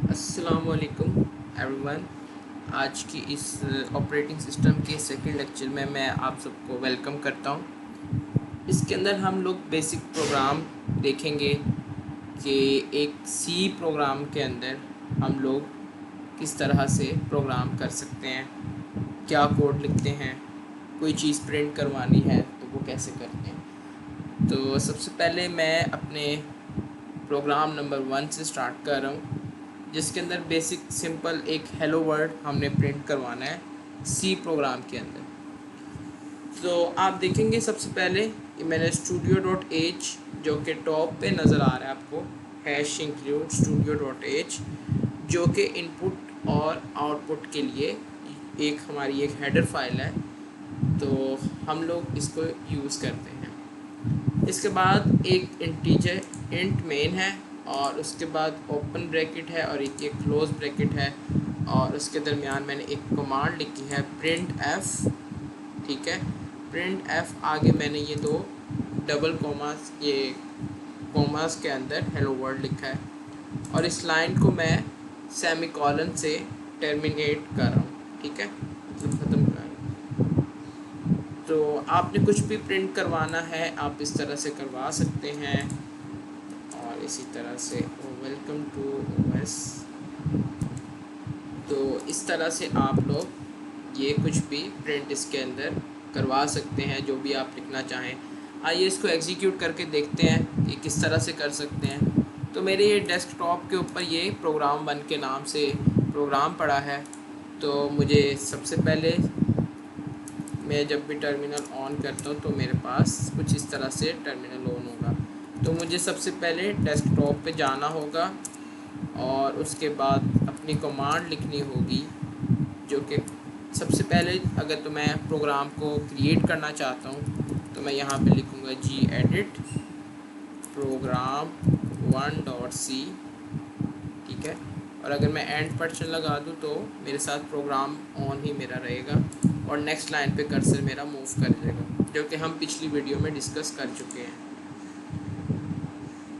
अस्सलामुअलैकुम एवरीवन। आज की इस ऑपरेटिंग सिस्टम के सेकंड लेक्चर में मैं आप सबको वेलकम करता हूं। इसके अंदर हम लोग बेसिक प्रोग्राम देखेंगे कि एक सी प्रोग्राम के अंदर हम लोग किस तरह से प्रोग्राम कर सकते हैं, क्या कोड लिखते हैं, कोई चीज़ प्रिंट करवानी है तो वो कैसे करते हैं। तो सबसे पहले मैं अपने प्रोग्राम नंबर 1 से स्टार्ट कर रहा हूँ, जिसके अंदर बेसिक सिंपल एक हेलो वर्ड हमने प्रिंट करवाना है सी प्रोग्राम के अंदर। तो आप देखेंगे सबसे पहले कि मैंने studio.h जो कि टॉप पे नज़र आ रहा है आपको, हैश इंक्लूड studio.h, जो कि इनपुट और आउटपुट के लिए एक हमारी एक हेडर फाइल है, तो हम लोग इसको यूज़ करते हैं। इसके बाद एक इंटीजर इंट मेन है, और उसके बाद ओपन ब्रैकेट है और एक क्लोज ब्रैकेट है, और उसके दरमियान मैंने एक कमांड लिखी है प्रिंट एफ। ठीक है, प्रिंट एफ आगे मैंने ये दो डबल कोमास, ये कोमास के अंदर हेलो वर्ल्ड लिखा है, और इस लाइन को मैं सेमीकोलन से टर्मिनेट कर रहा हूँ। ठीक है, मतलब ख़त्म कर रहा हूँ। तो आपने कुछ भी प्रिंट करवाना है आप इस तरह से करवा सकते हैं, और इसी तरह से वेलकम टू ओएस। तो इस तरह से आप लोग ये कुछ भी प्रिंट इसके अंदर करवा सकते हैं, जो भी आप लिखना चाहें। आइए इसको एग्जीक्यूट करके देखते हैं कि किस तरह से कर सकते हैं। तो मेरे ये डेस्कटॉप के ऊपर ये प्रोग्राम 1 के नाम से प्रोग्राम पड़ा है। तो मुझे सबसे पहले, मैं जब भी टर्मिनल ऑन करता हूँ तो मेरे पास कुछ इस तरह से टर्मिनल ऑन होगा। तो मुझे सबसे पहले डेस्कटॉप पे जाना होगा, और उसके बाद अपनी कमांड लिखनी होगी, जो कि सबसे पहले अगर तो मैं प्रोग्राम को क्रिएट करना चाहता हूँ तो मैं यहाँ पे लिखूँगा gedit program1.c। ठीक है, और अगर मैं एंड पर्सन लगा दूँ तो मेरे साथ प्रोग्राम ऑन ही मेरा रहेगा, और नेक्स्ट लाइन पे कर्सर मेरा मूव कर जाएगा, जो कि हम पिछली वीडियो में डिस्कस कर चुके हैं।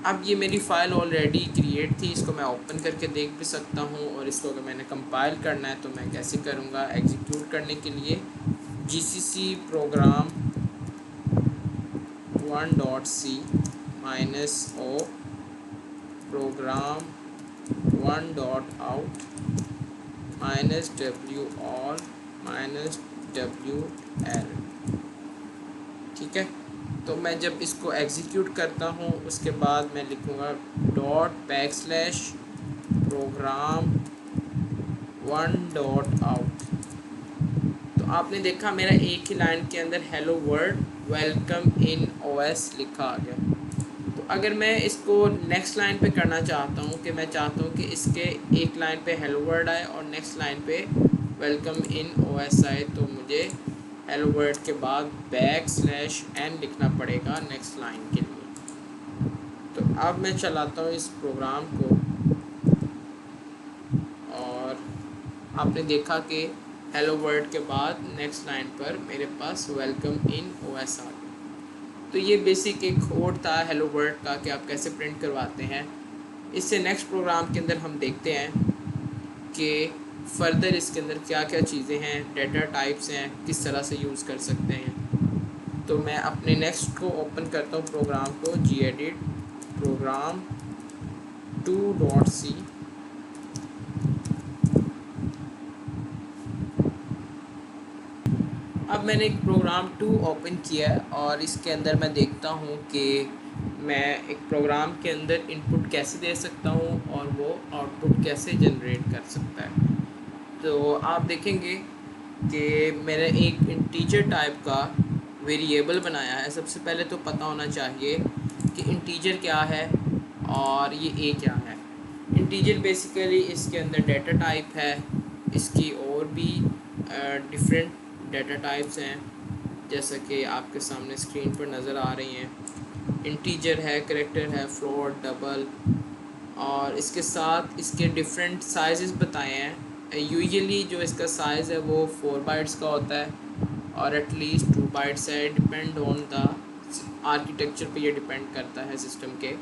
अब ये मेरी फ़ाइल ऑलरेडी क्रिएट थी, इसको मैं ओपन करके देख भी सकता हूँ, और इसको अगर मैंने कंपाइल करना है तो मैं कैसे करूँगा। एग्जीक्यूट करने के लिए gcc program 1.c -o program 1.out -w all -wl। ठीक है, तो मैं जब इसको एग्जीक्यूट करता हूँ उसके बाद मैं लिखूँगा .\program1.out। तो आपने देखा मेरा एक ही लाइन के अंदर hello world welcome in OS लिखा आ गया। तो अगर मैं इसको नेक्स्ट लाइन पे करना चाहता हूँ, कि मैं चाहता हूँ कि इसके एक लाइन पे हेलो वर्ल्ड आए और नेक्स्ट लाइन पे वेलकम इन ओएस आए, तो मुझे हेलो वर्ल्ड के बाद \n लिखना पड़ेगा नेक्स्ट लाइन के लिए। तो अब मैं चलाता हूँ इस प्रोग्राम को, और आपने देखा कि हेलो वर्ल्ड के बाद नेक्स्ट लाइन पर मेरे पास वेलकम इन ओएस आ गया। तो ये बेसिक एक कोड था हेलो वर्ल्ड का कि आप कैसे प्रिंट करवाते हैं। इससे नेक्स्ट प्रोग्राम के अंदर हम देखते हैं कि फ़र्दर इसके अंदर क्या क्या चीज़ें हैं, डेटा टाइप्स हैं, किस तरह से यूज़ कर सकते हैं। तो मैं अपने नेक्स्ट को ओपन करता हूँ प्रोग्राम को, gedit program2.c। अब मैंने एक प्रोग्राम 2 ओपन किया है, और इसके अंदर मैं देखता हूँ कि मैं एक प्रोग्राम के अंदर इनपुट कैसे दे सकता हूँ और वो आउटपुट कैसे जनरेट कर सकता है। तो आप देखेंगे कि मैंने एक इंटीजर टाइप का वेरिएबल बनाया है। सबसे पहले तो पता होना चाहिए कि इंटीजर क्या है और ये ए क्या है। इंटीजर बेसिकली इसके अंदर डेटा टाइप है, इसकी और भी डिफरेंट डेटा टाइप्स हैं, जैसा कि आपके सामने स्क्रीन पर नज़र आ रही हैं। इंटीजर है, करैक्टर है, फ्लोट, डबल, और इसके साथ इसके डिफरेंट साइज़ बताए हैं। यूजुअली जो इसका साइज़ है वो 4 बाइट्स का होता है, और एटलीस्ट 2 बाइट्स है। डिपेंड ऑन द आर्किटेक्चर पे ये डिपेंड करता है सिस्टम के।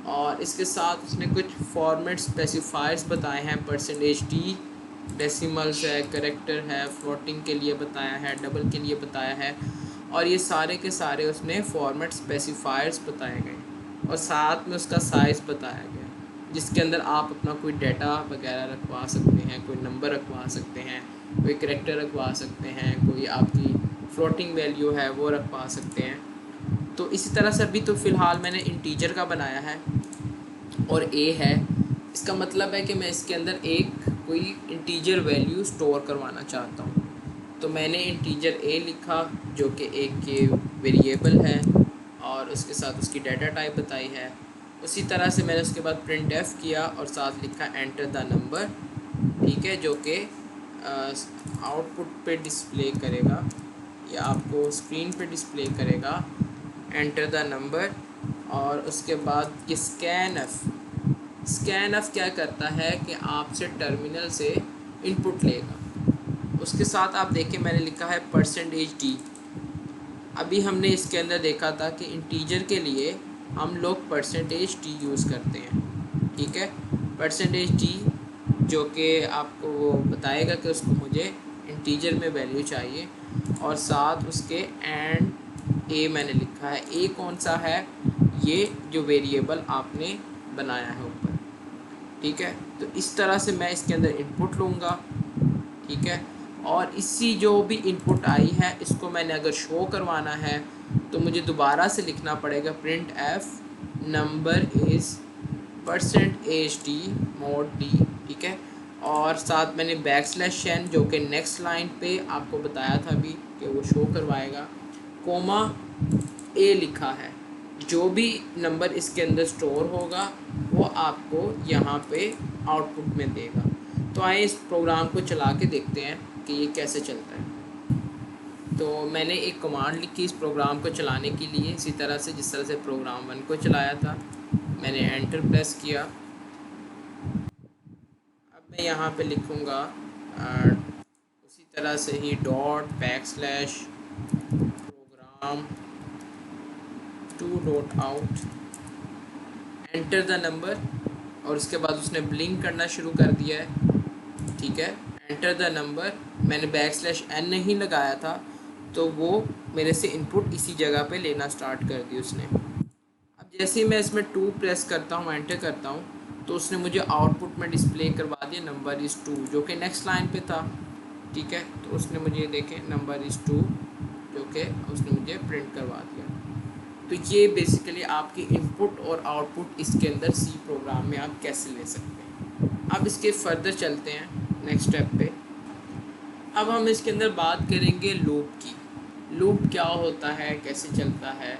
और इसके साथ उसने कुछ फॉर्मेट स्पेसिफायर्स बताए हैं, %d डेसिमल्स है, करेक्टर है, फ्लोटिंग के लिए बताया है, डबल के लिए बताया है, और ये सारे के सारे उसने फॉर्मेट स्पेसिफायर्स बताए गए और साथ में उसका साइज़ बताया गया, जिसके अंदर आप अपना कोई डाटा वगैरह रखवा सकते हैं, कोई नंबर रखवा सकते हैं, कोई करेक्टर रखवा सकते हैं, कोई आपकी फ्लोटिंग वैल्यू है वो रखवा सकते हैं। तो इसी तरह से अभी तो फ़िलहाल मैंने इंटीजर का बनाया है और ए है। इसका मतलब है कि मैं इसके अंदर एक कोई इंटीजर वैल्यू स्टोर करवाना चाहता हूँ। तो मैंने इंटीजर ए लिखा जो कि एक के वेरिएबल है और उसके साथ उसकी डाटा टाइप बताई है। उसी तरह से मैंने उसके बाद प्रिंट एफ किया और साथ लिखा एंटर द नंबर, ठीक है, जो कि आउटपुट पे डिस्प्ले करेगा या आपको स्क्रीन पे डिस्प्ले करेगा एंटर द नंबर। और उसके बाद ये स्कैन एफ क्या करता है कि आपसे टर्मिनल से इनपुट लेगा। उसके साथ आप देखें मैंने लिखा है %d। अभी हमने इसके अंदर देखा था कि इंटीजर के लिए हम लोग %d यूज़ करते हैं, ठीक है। %d जो कि आपको वो बताएगा कि उसको मुझे इंटीजर में वैल्यू चाहिए और साथ उसके एंड ए मैंने लिखा है। ए कौन सा है? ये जो वेरिएबल आपने बनाया है ऊपर, ठीक है। तो इस तरह से मैं इसके अंदर इनपुट लूँगा, ठीक है। और इसी जो भी इनपुट आई है इसको मैंने अगर शो करवाना है तो मुझे दोबारा से लिखना पड़ेगा print F number is %d mod d, ठीक है। और साथ मैंने \n जो कि नेक्स्ट लाइन पे आपको बताया था अभी कि वो शो करवाएगा, कोमा ए लिखा है। जो भी नंबर इसके अंदर स्टोर होगा वो आपको यहाँ पे आउटपुट में देगा। तो आइए इस प्रोग्राम को चला के देखते हैं कि ये कैसे चलता है। तो मैंने एक कमांड लिखी इस प्रोग्राम को चलाने के लिए, इसी तरह से जिस तरह से प्रोग्राम 1 को चलाया था। मैंने एंटर प्रेस किया। अब मैं यहाँ पे लिखूँगा उसी तरह से ही .program2.out एंटर द नंबर, और उसके बाद उसने ब्लिंक करना शुरू कर दिया है, ठीक है। एंटर द नंबर, मैंने \n नहीं लगाया था तो वो मेरे से इनपुट इसी जगह पे लेना स्टार्ट कर दी उसने। अब जैसे ही मैं इसमें 2 प्रेस करता हूँ, एंटर करता हूँ, तो उसने मुझे आउटपुट में डिस्प्ले करवा दिया नंबर इज़ 2 जो कि नेक्स्ट लाइन पे था, ठीक है। तो उसने मुझे देखें नंबर इज़ 2 जो कि उसने मुझे प्रिंट करवा दिया। तो ये बेसिकली आपकी इनपुट और आउटपुट इसके अंदर सी प्रोग्राम में आप कैसे ले सकते हैं। अब इसके फर्दर चलते हैं नेक्स्ट स्टेप पे। अब हम इसके अंदर बात करेंगे लूप की। लूप क्या होता है, कैसे चलता है,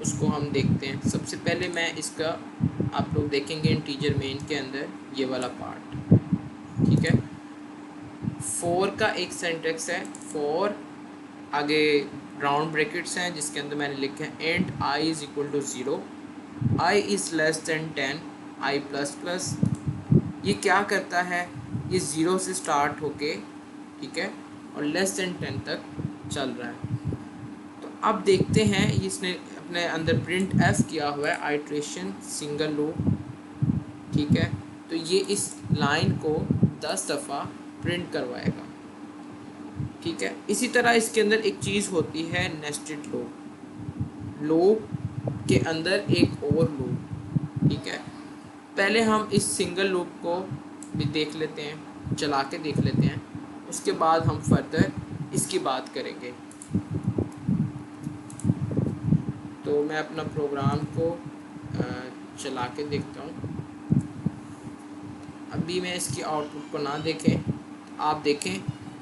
उसको हम देखते हैं। सबसे पहले मैं इसका आप लोग देखेंगे इंटीजर मेन के अंदर ये वाला पार्ट, ठीक है। फॉर का एक सेंटेक्स है, फॉर आगे राउंड ब्रैकेट्स हैं जिसके अंदर मैंने लिखा है and i is equal to 0, i is less than 10, i plus plus. ये क्या करता है, ये 0 से स्टार्ट होके, ठीक है, और लेस दैन 10 तक चल रहा है। तो अब देखते हैं इसने अपने अंदर प्रिंट एफ किया हुआ है आइट्रेशन सिंगल लूप, ठीक है। तो ये इस लाइन को 10 दफ़ा प्रिंट करवाएगा, ठीक है। इसी तरह इसके अंदर एक चीज़ होती है नेस्टेड लूप, लूप के अंदर एक और लूप, ठीक है। पहले हम इस सिंगल लूप को भी देख लेते हैं, चला के देख लेते हैं, उसके बाद हम फर्दर इसकी बात करेंगे। तो मैं अपना प्रोग्राम को चला के देखता हूँ। अभी मैं इसकी आउटपुट को ना देखें, आप देखें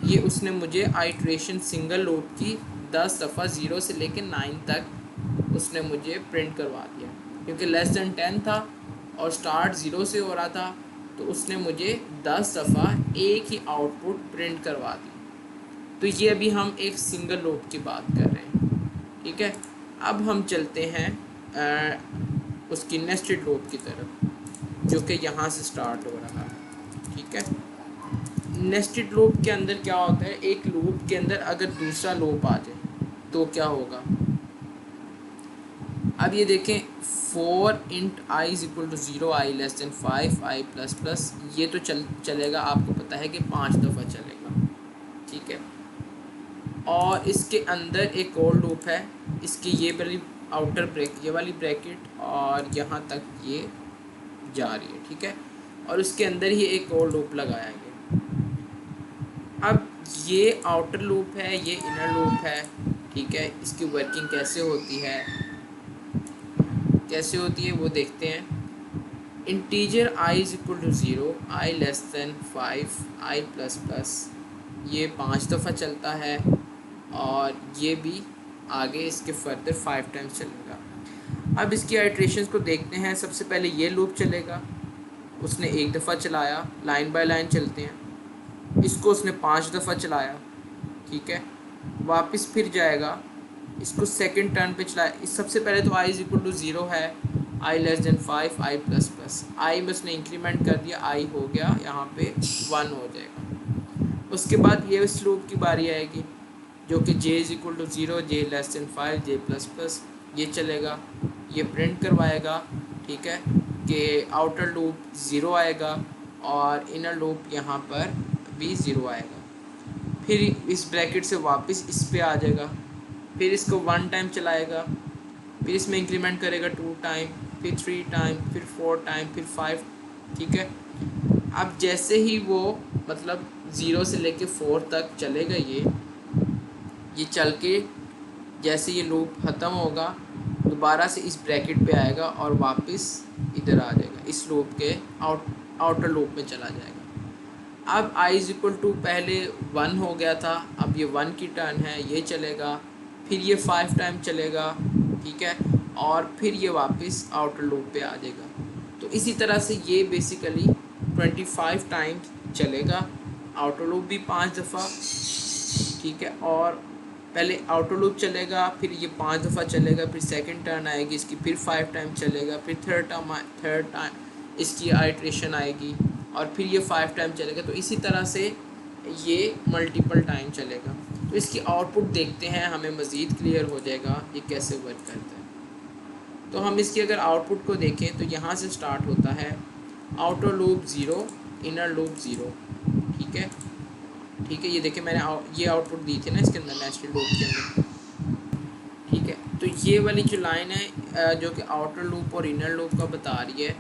ये उसने मुझे आइट्रेशन सिंगल लूप की 10 दफ़ा 0 से लेकर 9 तक उसने मुझे प्रिंट करवा दिया, क्योंकि लेस दैन 10 था और स्टार्ट 0 से हो रहा था, तो उसने मुझे 10 दफ़ा एक ही आउटपुट प्रिंट करवा दी। तो ये अभी हम एक सिंगल लूप की बात कर रहे हैं, ठीक है। अब हम चलते हैं उसकी नेस्टेड लूप की तरफ जो कि यहाँ से स्टार्ट हो रहा है, ठीक है। नेस्टेड लूप के अंदर क्या होता है, एक लूप के अंदर अगर दूसरा लूप आ जाए तो क्या होगा। अब ये देखें for int i is equal to zero, i less than 5, i plus plus, ये तो चलेगा, आपको पता है कि 5 दफ़ा चलेगा, ठीक है। और इसके अंदर एक और लूप है, इसकी ये वाली आउटर ब्रेक, ये वाली ब्रैकेट और यहाँ तक ये जा रही है, ठीक है। और उसके अंदर ही एक और लूप लगाया गया। अब ये आउटर लूप है, ये इनर लूप है, ठीक है। इसकी वर्किंग कैसे होती है वो देखते हैं। Integer i is equal to zero, i less than 5, i plus plus, ये 5 दफ़ा चलता है और ये भी आगे इसके फर्दर 5 टाइम्स चलेगा। अब इसकी आइट्रेशंस को देखते हैं। सबसे पहले ये लूप चलेगा, उसने एक दफ़ा चलाया, लाइन बाय लाइन चलते हैं। इसको उसने 5 दफ़ा चलाया, ठीक है। वापस फिर जाएगा, इसको सेकंड टर्न पे चलाया। इस सबसे पहले तो आई इज इक्वल टू ज़ीरो है, आई less than 5, i plus plus, आई में उसने इंक्रीमेंट कर दिया, आई हो गया यहाँ पे 1 हो जाएगा। उसके बाद ये इस लूप की बारी आएगी जो कि J is equal to zero, J less than 5, J plus plus, ये चलेगा, ये प्रिंट करवाएगा, ठीक है, कि आउटर लूप ज़ीरो आएगा और इनर लूप यहाँ पर भी ज़ीरो आएगा। फिर इस ब्रैकेट से वापस इस पे आ जाएगा, फिर इसको 1 टाइम चलाएगा, फिर इसमें इंक्रीमेंट करेगा 2 टाइम, फिर 3 टाइम, फिर 4 टाइम, फिर 5, ठीक है। अब जैसे ही वो मतलब 0 से लेके 4 तक चलेगा, ये चल के जैसे ये लूप ख़त्म होगा दोबारा से इस ब्रैकेट पे आएगा और वापस इधर आ जाएगा, इस लूप के आउटर लूप में चला जाएगा। अब आई इज इक्वल टू पहले 1 हो गया था, अब ये 1 की टर्न है, ये चलेगा, फिर ये 5 टाइम चलेगा, ठीक है, और फिर ये वापस आउटर लूप पे आ जाएगा। तो इसी तरह से ये बेसिकली 25 टाइम्स चलेगा, आउटर लूप भी 5 दफ़ा, ठीक है। और पहले आउटर लूप चलेगा, फिर ये 5 दफ़ा चलेगा, फिर सेकंड टर्न आएगी इसकी, फिर 5 टाइम चलेगा, फिर थर्ड टाइम इसकी आइट्रेशन आएगी और फिर ये 5 टाइम चलेगा। तो इसी तरह से ये मल्टीपल टाइम चलेगा। तो इसकी आउटपुट देखते हैं, हमें मज़ीद क्लियर हो जाएगा ये कैसे वर्क करता है। तो हम इसकी अगर आउटपुट को देखें तो यहाँ से स्टार्ट होता है, outer loop zero, inner loop zero, ठीक है, ठीक है। ये देखिए मैंने ये आउटपुट दी थी ना इसके अंदर, नेचुरल लूप के अंदर, ठीक है। तो ये वाली जो लाइन है जो कि आउटर लूप और इनर लूप का बता रही है,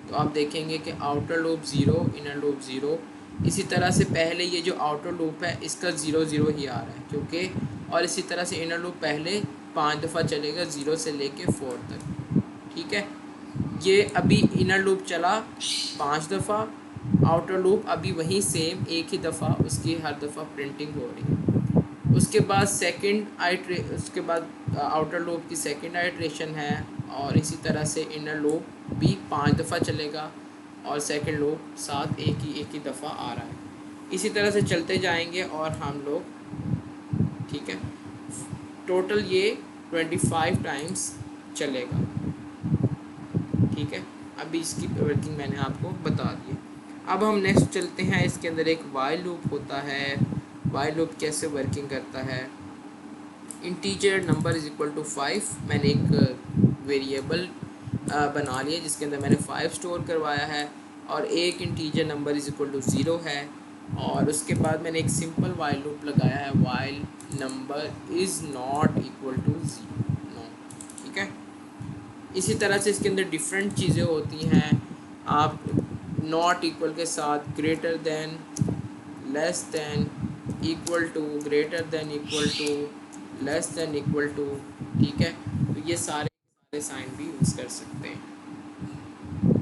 तो आप देखेंगे कि outer loop zero, inner loop zero. इसी तरह से पहले ये जो आउटर लूप है इसका 0 0 ही आ रहा है क्योंकि, और इसी तरह से इनर लूप पहले 5 दफ़ा चलेगा 0 से लेके 4 तक, ठीक है। ये अभी इनर लूप चला 5 दफ़ा, आउटर लूप अभी वहीं सेम एक ही दफ़ा, उसकी हर दफ़ा प्रिंटिंग हो रही है। उसके बाद उसके बाद आउटर लूप की सेकंड आइट्रेशन है और इसी तरह से इनर लूप भी 5 दफ़ा चलेगा और सेकंड लूप साथ एक ही दफ़ा आ रहा है। इसी तरह से चलते जाएंगे और हम लोग, ठीक है, टोटल ये 25 टाइम्स चलेगा, ठीक है। अभी इसकी वर्किंग मैंने आपको बता दी। अब हम नेक्स्ट चलते हैं, इसके अंदर एक वाइल लूप होता है। वाइल लूप कैसे वर्किंग करता है, integer number is equal to 5, मैंने एक वेरिएबल बना लिया जिसके अंदर मैंने 5 स्टोर करवाया है और एक integer number is equal to 0 है, और उसके बाद मैंने एक सिंपल वाइल लूप लगाया है, while number is not equal to 0, ठीक है। इसी तरह से इसके अंदर डिफरेंट चीज़ें होती हैं, आप नॉट इक्वल के साथ greater than, less than, equal to, greater than equal to, less than equal to, ठीक है। तो ये सारे साइन भी यूज़ कर सकते हैं।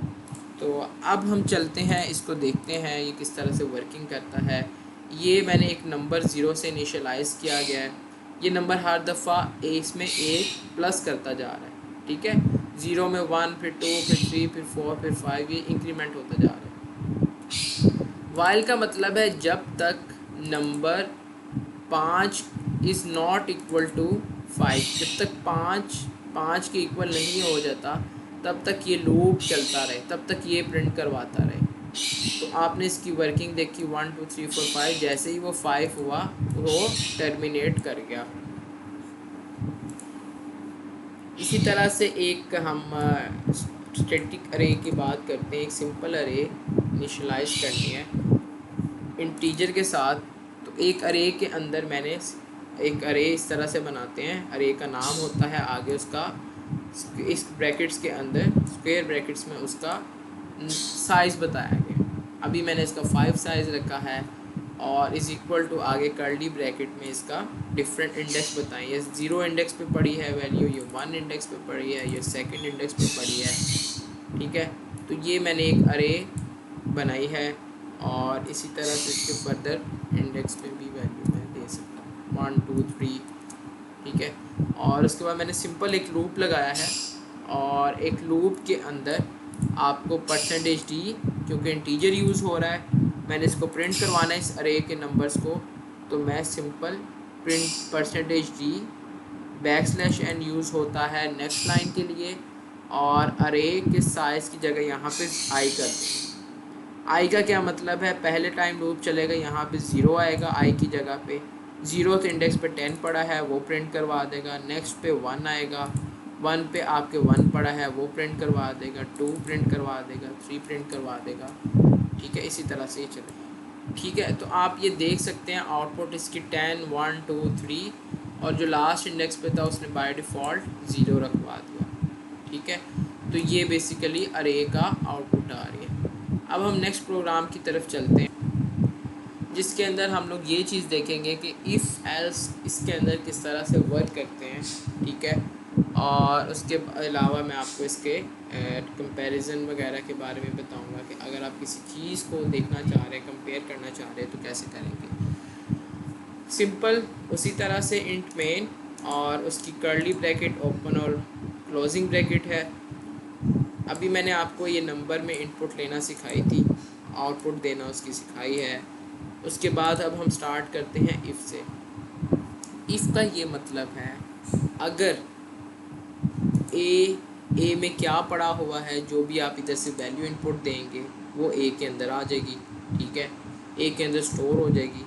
तो अब हम चलते हैं, इसको देखते हैं ये किस तरह से वर्किंग करता है। ये मैंने एक नंबर 0 से इनिशियलाइज़ किया गया है, ये नंबर हर दफ़ा इसमें एक प्लस करता जा रहा है, ठीक है। 0 में 1, फिर 2, फिर 3, फिर 4, फिर 5, ये इंक्रीमेंट होता जा रहा है। वाइल का मतलब है जब तक number 5 is not equal to 5, जब तक 5 के इक्वल नहीं हो जाता तब तक ये लूप चलता रहे, तब तक ये प्रिंट करवाता रहे। तो आपने इसकी वर्किंग देखी 1 2 3 4 5, जैसे ही वो 5 हुआ वो टर्मिनेट कर गया। इसी तरह से एक हम स्टैटिक अरे की बात करते हैं। एक सिंपल अरे इनिशलाइज करनी है इंटीजर के साथ। तो एक अरे के अंदर मैंने एक अरे इस तरह से बनाते हैं। अरे का नाम होता है, आगे उसका इस ब्रैकेट्स के अंदर स्क्वायर ब्रैकेट्स में उसका साइज़ बताया गया। अभी मैंने इसका 5 साइज़ रखा है और इज़ इक्वल टू आगे कर्ली ब्रैकेट में इसका डिफरेंट इंडेक्स बताएं। ये 0 इंडेक्स पे पड़ी है वैल्यू, ये 1 इंडेक्स पे पड़ी है, ये 2nd इंडेक्स पे पड़ी है। ठीक है, तो ये मैंने एक अरे बनाई है और इसी तरह से इसके फर्दर इंडेक्स पे भी वैल्यू मैं दे सकता हूँ 1 2 3। ठीक है, और उसके बाद मैंने सिंपल एक लूप लगाया है और एक लूप के अंदर आपको %d, क्योंकि इंटीजर यूज़ हो रहा है, मैंने इसको प्रिंट करवाना है इस अरे के नंबर्स को। तो मैं simple print %d n use होता है नेक्स्ट लाइन के लिए, और अरे के साइज़ की जगह यहाँ पे आई कर देंगे। आई का क्या मतलब है, पहले टाइम लूप चलेगा, यहाँ पे 0 आएगा आई की जगह पे। 0th इंडेक्स पे 10 पड़ा है वो प्रिंट करवा देगा। नेक्स्ट पे 1 आएगा, 1 पे आपके 1 पड़ा है वो प्रिंट करवा देगा। 2 प्रिंट करवा देगा, 3 प्रिंट करवा देगा। ठीक है, इसी तरह से ही चलेगा। ठीक है, तो आप ये देख सकते हैं आउटपुट इसकी 10 1 2 3, और जो लास्ट इंडेक्स पे था उसने बाय डिफ़ॉल्ट 0 रखवा दिया। ठीक है, तो ये बेसिकली अरे का आउटपुट आ रही है। अब हम नेक्स्ट प्रोग्राम की तरफ चलते हैं, जिसके अंदर हम लोग ये चीज़ देखेंगे कि इफ़ एल्स इसके अंदर किस तरह से वर्क करते हैं। ठीक है, और उसके अलावा मैं आपको इसके कंपैरिजन वगैरह के बारे में बताऊंगा कि अगर आप किसी चीज़ को देखना चाह रहे हैं, कंपेयर करना चाह रहे हैं, तो कैसे करेंगे। सिंपल उसी तरह से इंट मेन और उसकी कर्ली ब्रैकेट ओपन और क्लोजिंग ब्रैकेट है। अभी मैंने आपको ये नंबर में इनपुट लेना सिखाई थी, आउटपुट देना उसकी सिखाई है। उसके बाद अब हम स्टार्ट करते हैं इफ़ से। इफ़ का ये मतलब है, अगर ए में क्या पड़ा हुआ है, जो भी आप इधर से वैल्यू इनपुट देंगे वो ए के अंदर आ जाएगी। ठीक है, ए के अंदर स्टोर हो जाएगी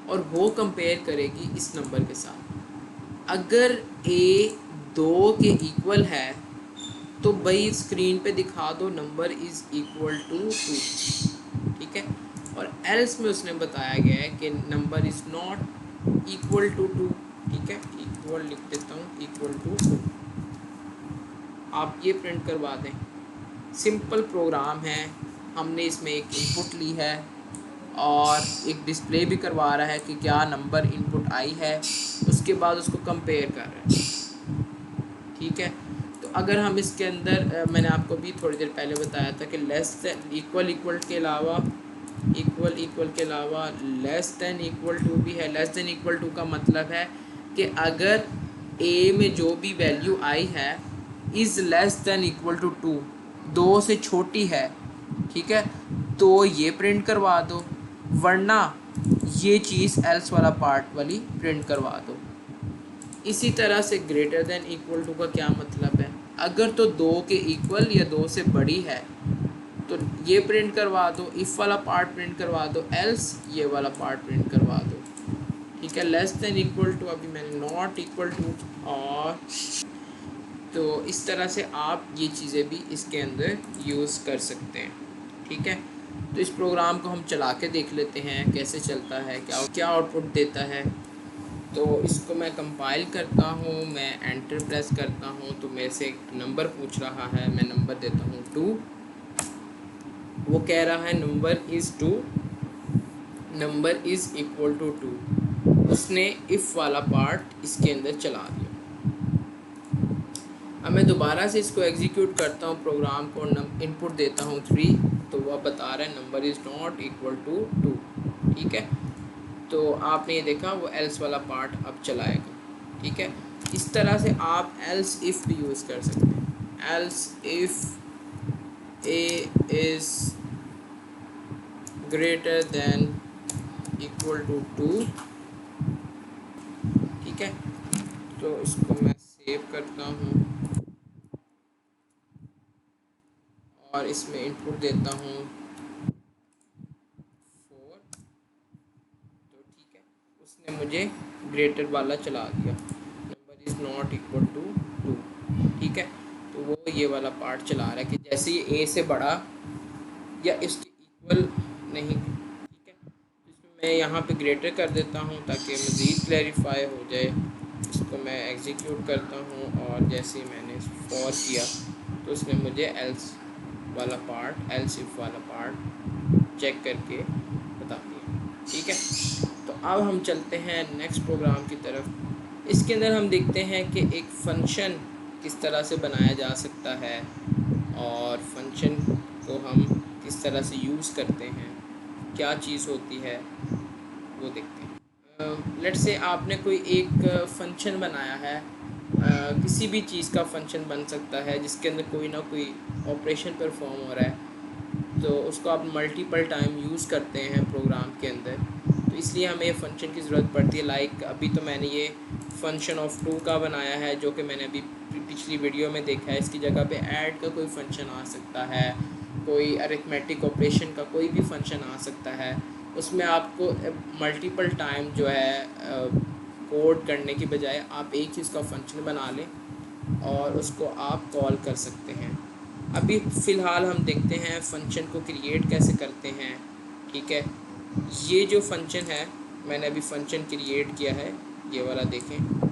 और वो कंपेयर करेगी इस नंबर के साथ। अगर ए 2 के इक्वल है तो भाई स्क्रीन पे दिखा दो नंबर इज़ इक्वल टू 2। ठीक है, और एल्स में उसने बताया गया है कि number is not equal to 2। ठीक है, इक्वल लिख देता हूँ, इक्वल टू 2। आप ये प्रिंट करवा दें। सिंपल प्रोग्राम है, हमने इसमें एक इनपुट ली है और एक डिस्प्ले भी करवा रहा है कि क्या नंबर इनपुट आई है, उसके बाद उसको कंपेयर कर रहे हैं। ठीक है, तो अगर हम इसके अंदर मैंने आपको भी थोड़ी देर पहले बताया था कि लेस देन इक्वल इक्वल के अलावा लेस देन इक्वल टू भी है। लेस देन इक्वल टू का मतलब है कि अगर ए में जो भी वैल्यू आई है is less than equal to 2, 2 से छोटी है। ठीक है, तो ये प्रिंट करवा दो, वरना ये चीज़ एल्स वाला पार्ट वाली प्रिंट करवा दो। इसी तरह से ग्रेटर देन इक्वल टू का क्या मतलब है, अगर तो 2 के इक्वल या 2 से बड़ी है तो ये प्रिंट करवा दो, इफ़ वाला पार्ट प्रिंट करवा दो, एल्स ये वाला पार्ट प्रिंट करवा दो। ठीक है, लेस देन इक्वल टू अभी मैंने नॉट इक्वल टू, और तो इस तरह से आप ये चीज़ें भी इसके अंदर यूज़ कर सकते हैं। ठीक है, तो इस प्रोग्राम को हम चला के देख लेते हैं कैसे चलता है, क्या क्या आउटपुट देता है। तो इसको मैं कंपाइल करता हूँ, मैं एंटर प्रेस करता हूँ, तो मेरे से एक नंबर पूछ रहा है, मैं नंबर देता हूँ 2। वो कह रहा है number is 2, number is equal to 2। उसने इफ़ वाला पार्ट इसके अंदर चला दिया। अब मैं दोबारा से इसको एग्जीक्यूट करता हूँ प्रोग्राम को, इनपुट देता हूँ 3, तो वह बता रहा है number is not equal to 2। ठीक है, तो आपने ये देखा वो एल्स वाला पार्ट अब चलाएगा। ठीक है, इस तरह से आप एल्स इफ़ भी यूज़ कर सकते हैं। Else if a is greater than equal to 2। ठीक है, तो इसको मैं सेव करता हूँ और इसमें इनपुट देता हूँ 4। तो ठीक है, उसने मुझे ग्रेटर वाला चला दिया, number is not equal to 2। ठीक है। तो वो ये वाला पार्ट चला रहा है कि जैसे ये ए से बड़ा या इसके इक्वल नहीं, ठीक है। तो इसमें मैं यहाँ पे ग्रेटर कर देता हूँ ताकि मज़ीद क्लैरिफाई हो जाए। इसको मैं एग्जीक्यूट करता हूँ और जैसे ही मैंने फॉर किया तो उसने मुझे एल्स वाला पार्ट, एल्स इफ वाला पार्ट चेक करके बता दिया, ठीक है। तो अब हम चलते हैं नेक्स्ट प्रोग्राम की तरफ। इसके अंदर हम देखते हैं कि एक फंक्शन किस तरह से बनाया जा सकता है और फंक्शन को हम किस तरह से यूज़ करते हैं, क्या चीज़ होती है वो देखते हैं। लेट्स से आपने कोई एक फंक्शन बनाया है, किसी भी चीज़ का फंक्शन बन सकता है जिसके अंदर कोई ना कोई ऑपरेशन परफॉर्म हो रहा है, तो उसको आप मल्टीपल टाइम यूज़ करते हैं प्रोग्राम के अंदर, तो इसलिए हमें फंक्शन की ज़रूरत पड़ती है। लाइक अभी तो मैंने ये फंक्शन ऑफ 2 का बनाया है जो कि मैंने अभी पिछली वीडियो में देखा है। इसकी जगह पे ऐड का कोई फंक्शन आ सकता है, कोई अरिथमेटिक ऑपरेशन का कोई भी फंक्शन आ सकता है। उसमें आपको मल्टीपल टाइम जो है कोड करने की बजाय आप एक चीज़ का फंक्शन बना लें और उसको आप कॉल कर सकते हैं। अभी फ़िलहाल हम देखते हैं फंक्शन को क्रिएट कैसे करते हैं, ठीक है। ये जो फंक्शन है मैंने अभी फंक्शन क्रिएट किया है, ये वाला देखें।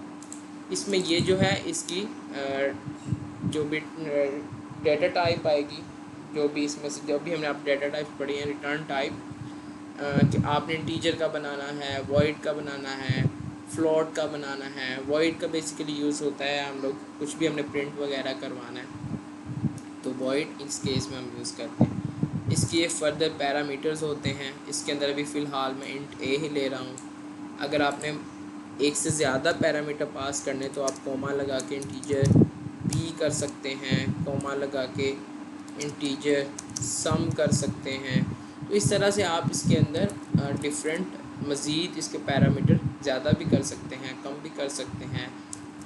इसमें ये जो है इसकी जो भी डेटा टाइप आएगी, जो भी इसमें से जो भी हमने आप डेटा टाइप पढ़ी हैं, रिटर्न टाइप कि आपने इंटीजर का बनाना है, वॉइड का बनाना है, फ्लोट का बनाना है। वॉइड का बेसिकली यूज़ होता है हम लोग कुछ भी हमने प्रिंट वगैरह करवाना है तो वॉइड इस केस में हम यूज़ करते हैं। इसके ये फर्दर पैरामीटर्स होते हैं। इसके अंदर अभी फ़िलहाल मैं इंट ए ही ले रहा हूँ। अगर आपने एक से ज़्यादा पैरामीटर पास करने तो आप कोमा लगा के इंटीजर बी कर सकते हैं, कोमा लगा के इंटीजर सम कर सकते हैं। तो इस तरह से आप इसके अंदर डिफरेंट मज़ीद इसके पैरामीटर ज़्यादा भी कर सकते हैं, कम भी कर सकते हैं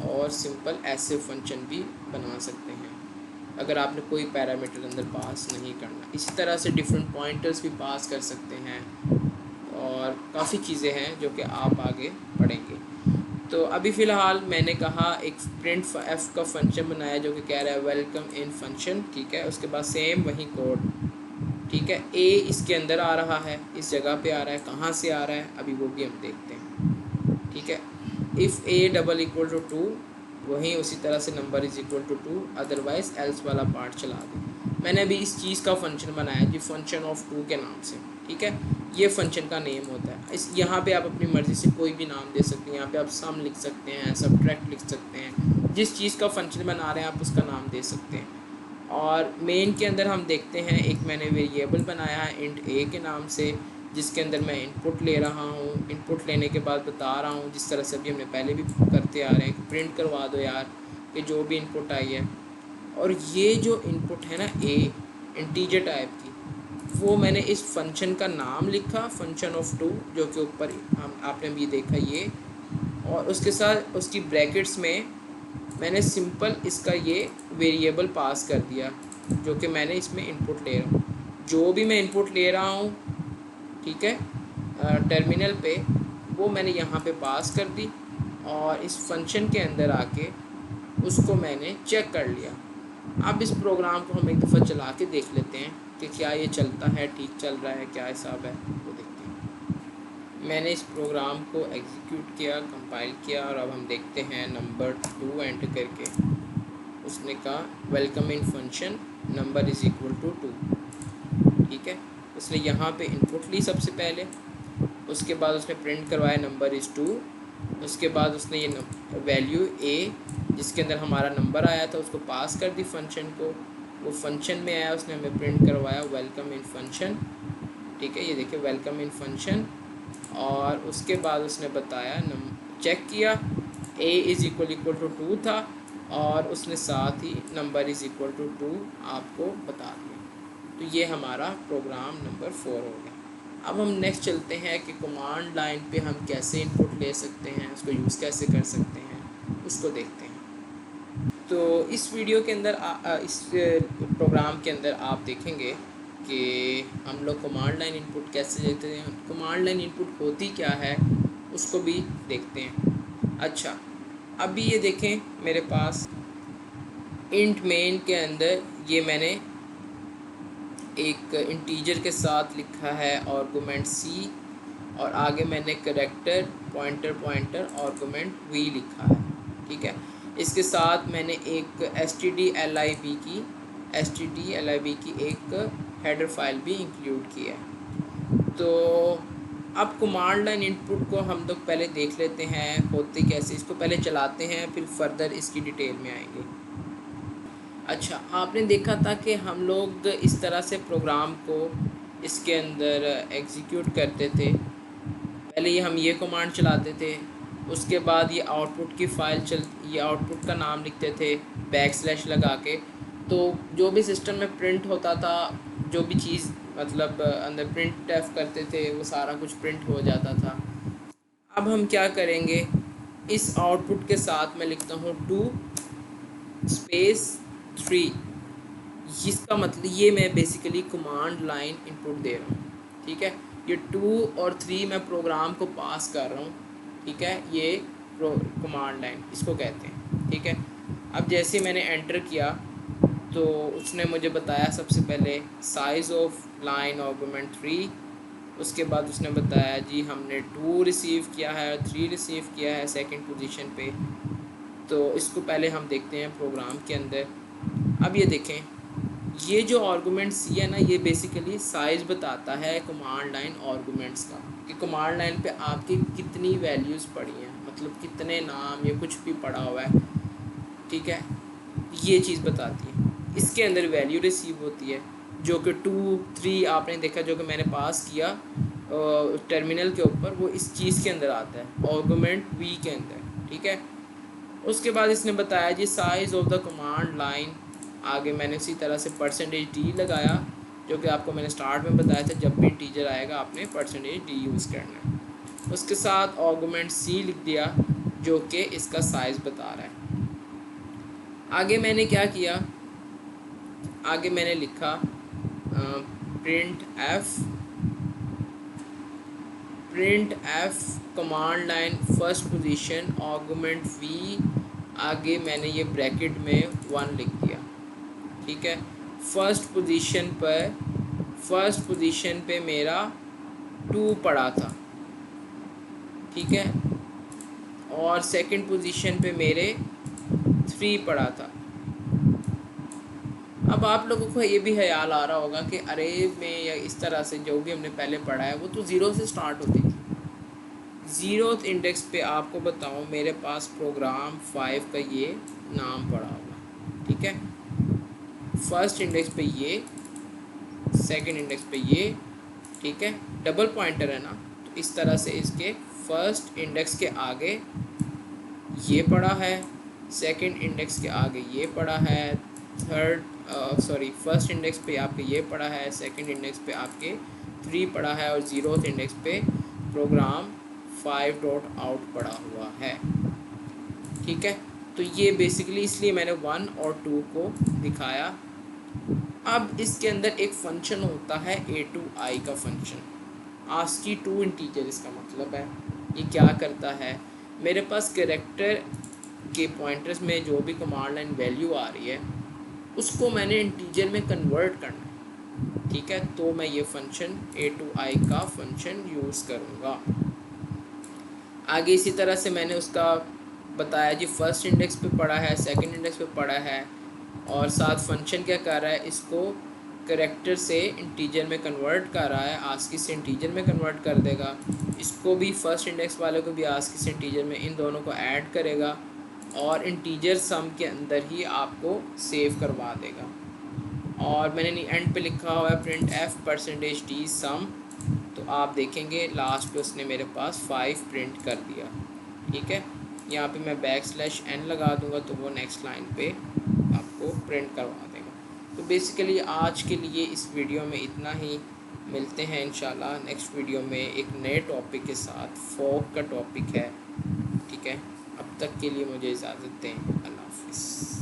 और सिंपल ऐसे फंक्शन भी बना सकते हैं अगर आपने कोई पैरामीटर अंदर पास नहीं करना। इसी तरह से डिफरेंट पॉइंटर्स भी पास कर सकते हैं और काफ़ी चीज़ें हैं जो कि आप आगे पढ़ेंगे। तो अभी फ़िलहाल मैंने कहा एक प्रिंट एफ का फंक्शन बनाया जो कि कह रहा है वेलकम इन फंक्शन, ठीक है। उसके बाद सेम वही कोड, ठीक है। ए इसके अंदर आ रहा है, इस जगह पे आ रहा है, कहाँ से आ रहा है अभी वो भी हम देखते हैं, ठीक है। If a double equal to 2, वहीं उसी तरह से number is equal to 2, otherwise else वाला पार्ट चला दें। मैंने अभी इस चीज़ का फंक्शन बनाया जी फंक्शन ऑफ 2 के नाम से, ठीक है। ये फंक्शन का नेम होता है। इस यहाँ पे आप अपनी मर्ज़ी से कोई भी नाम दे सकते हैं। यहाँ पे आप सम लिख सकते हैं, सबट्रैक्ट लिख सकते हैं, जिस चीज़ का फंक्शन बना रहे हैं आप उसका नाम दे सकते हैं। और मेन के अंदर हम देखते हैं एक मैंने वेरिएबल बनाया है इंट ए के नाम से, जिसके अंदर मैं इनपुट ले रहा हूँ। इनपुट लेने के बाद बता रहा हूँ जिस तरह से अभी हमने पहले भी करते आ रहे हैं कि प्रिंट करवा दो यार कि जो भी इनपुट आई है। और ये जो इनपुट है ना ए इंटीजर टाइप की, वो मैंने इस फंक्शन का नाम लिखा फंक्शन ऑफ 2 जो कि ऊपर हम आपने भी देखा ये, और उसके साथ उसकी ब्रैकेट्स में मैंने सिंपल इसका ये वेरिएबल पास कर दिया जो कि मैंने इसमें इनपुट ले रहा हूँ। जो भी मैं इनपुट ले रहा हूँ, ठीक है, टर्मिनल पे, वो मैंने यहाँ पे पास कर दी और इस फंक्शन के अंदर आके उसको मैंने चेक कर लिया। अब इस प्रोग्राम को हम एक दफ़ा चला के देख लेते हैं कि क्या ये चलता है, ठीक चल रहा है, क्या हिसाब है वो देखते हैं। मैंने इस प्रोग्राम को एग्जीक्यूट किया, कंपाइल किया और अब हम देखते हैं नंबर 2 एंटर करके उसने कहा welcome in function number is equal to 2, ठीक है। उसने यहाँ पे इनपुट ली सबसे पहले, उसके बाद उसने प्रिंट करवाया नंबर इज़ 2, उसके बाद उसने ये वैल्यू ए जिसके अंदर हमारा नंबर आया था उसको पास कर दी फंक्शन को। वो फंक्शन में आया, उसने हमें प्रिंट करवाया वेलकम इन फंक्शन, ठीक है। ये देखिए वेलकम इन फंक्शन। और उसके बाद उसने बताया चेक किया ए इज़ इक्वल टू 2 था और उसने साथ ही नंबर इज़ इक्वल टू 2 आपको बता दिया। तो ये हमारा प्रोग्राम नंबर 4 हो गया। अब हम नेक्स्ट चलते हैं कि कमांड लाइन पे हम कैसे इनपुट ले सकते हैं, उसको यूज़ कैसे कर सकते हैं, उसको देखते हैं। तो इस वीडियो के अंदर इस प्रोग्राम के अंदर आप देखेंगे कि हम लोग कमांड लाइन इनपुट कैसे देते हैं, कमांड लाइन इनपुट होती क्या है उसको भी देखते हैं। अच्छा, अभी ये देखें मेरे पास इंट मेन के अंदर ये मैंने एक इंटीजर के साथ लिखा है आर्गुमेंट सी, और आगे मैंने character pointer pointer argument v लिखा है। ठीक है, इसके साथ मैंने एक stdlib की एक हेडर फाइल भी इंक्लूड की है। तो अब कमांड लाइन इनपुट को हम लोग पहले देख लेते हैं होते कैसे, इसको पहले चलाते हैं फिर फर्दर इसकी डिटेल में आएंगे। अच्छा, आपने देखा था कि हम लोग इस तरह से प्रोग्राम को इसके अंदर एग्जीक्यूट करते थे। पहले हम ये कमांड चलाते थे, उसके बाद ये आउटपुट की फ़ाइल ये आउटपुट का नाम लिखते थे बैकस्लैश लगा के। तो जो भी सिस्टम में प्रिंट होता था, जो भी चीज़ मतलब अंदर प्रिंट एफ करते थे, वो सारा कुछ प्रिंट हो जाता था। अब हम क्या करेंगे, इस आउटपुट के साथ मैं लिखता हूँ 2 स्पेस 3। इसका मतलब ये मैं बेसिकली कमांड लाइन इनपुट दे रहा हूँ। ठीक है, ये 2 और 3 मैं प्रोग्राम को पास कर रहा हूँ। ठीक है, ये कमांड लाइन इसको कहते हैं। ठीक है, अब जैसे मैंने एंटर किया तो उसने मुझे बताया सबसे पहले साइज़ ऑफ लाइन आर्गुमेंट 3। उसके बाद उसने बताया जी हमने 2 रिसीव किया है और 3 रिसीव किया है सेकंड पोजीशन पे। तो इसको पहले हम देखते हैं प्रोग्राम के अंदर। अब ये देखें, ये जो आर्गुमेंट सी है ना, ये बेसिकली साइज़ बताता है कमांड लाइन आर्गुमेंट्स का, कि कमांड लाइन पे आपकी कितनी वैल्यूज़ पड़ी हैं, मतलब कितने नाम या कुछ भी पड़ा हुआ है। ठीक है, ये चीज़ बताती है। इसके अंदर वैल्यू रिसीव होती है जो कि 2 3 आपने देखा जो कि मैंने पास किया टर्मिनल के ऊपर, वो इस चीज़ के अंदर आता है आर्गुमेंट वी के अंदर। ठीक है, उसके बाद इसने बताया जी size of the command line. आगे मैंने उसी तरह से %d लगाया, जो कि आपको मैंने स्टार्ट में बताया था, जब भी इंटीजर आएगा आपने %d यूज़ करना है। उसके साथ आर्गुमेंट सी लिख दिया जो कि इसका साइज़ बता रहा है। आगे मैंने क्या किया, आगे मैंने लिखा printf command line first position argument v. आगे मैंने ये ब्रैकेट में 1 लिख दिया। ठीक है, फर्स्ट पोजीशन पे मेरा 2 पड़ा था। ठीक है, और सेकंड पोजीशन पे मेरे 3 पड़ा था। अब आप लोगों को ये भी ख्याल आ रहा होगा कि अरे में या इस तरह से जो भी हमने पहले पढ़ा है वो तो ज़ीरो से स्टार्ट होती थी। ज़ीरोथ इंडेक्स पे आपको बताऊं, मेरे पास प्रोग्राम 5 का ये नाम पड़ा होगा। ठीक है, फर्स्ट इंडेक्स पे ये, सेकंड इंडेक्स पे ये। ठीक है, डबल पॉइंटर है ना, तो इस तरह से इसके फर्स्ट इंडेक्स के आगे ये पड़ा है, सेकंड इंडेक्स के आगे ये पड़ा है, फर्स्ट इंडेक्स पे आपके ये पड़ा है, सेकंड इंडेक्स पे आपके 3 पड़ा है, और ज़ीरोथ इंडेक्स पे प्रोग्राम 5.out पड़ा हुआ है। ठीक है, तो ये बेसिकली इसलिए मैंने 1 और 2 को दिखाया। अब इसके अंदर एक फंक्शन होता है a to i का फंक्शन, ASCII टू इंटीजर इसका मतलब है। ये क्या करता है, मेरे पास कैरेक्टर के पॉइंटर्स में जो भी कमांड लाइन वैल्यू आ रही है उसको मैंने इंटीजर में कन्वर्ट करना है। ठीक है, तो मैं ये फंक्शन a to i का फंक्शन यूज़ करूँगा। आगे इसी तरह से मैंने उसका बताया जी फर्स्ट इंडेक्स पे पड़ा है, सेकंड इंडेक्स पे पड़ा है, और साथ फंक्शन क्या कर रहा है, इसको कैरेक्टर से इंटीजर में कन्वर्ट कर रहा है, आस्की से इंटीजर में कन्वर्ट कर देगा। इसको भी फर्स्ट इंडेक्स वाले को भी आस्की से इंटीजर में, इन दोनों को ऐड करेगा और इंटीजर सम के अंदर ही आपको सेव करवा देगा। और मैंने एंड पे लिखा हुआ है प्रिंट एफ %d सम, तो आप देखेंगे लास्ट पे उसने मेरे पास 5 प्रिंट कर दिया। ठीक है, यहाँ पे मैं बैकस्लैश n लगा दूंगा तो वो नेक्स्ट लाइन पे आपको प्रिंट करवा देगा। तो बेसिकली आज के लिए इस वीडियो में इतना ही। मिलते हैं इंशाल्लाह नेक्स्ट वीडियो में एक नए टॉपिक के साथ। फॉग का टॉपिक है। ठीक है, अब तक के लिए मुझे इजाज़त दें। अल्लाह हाफ़िज़।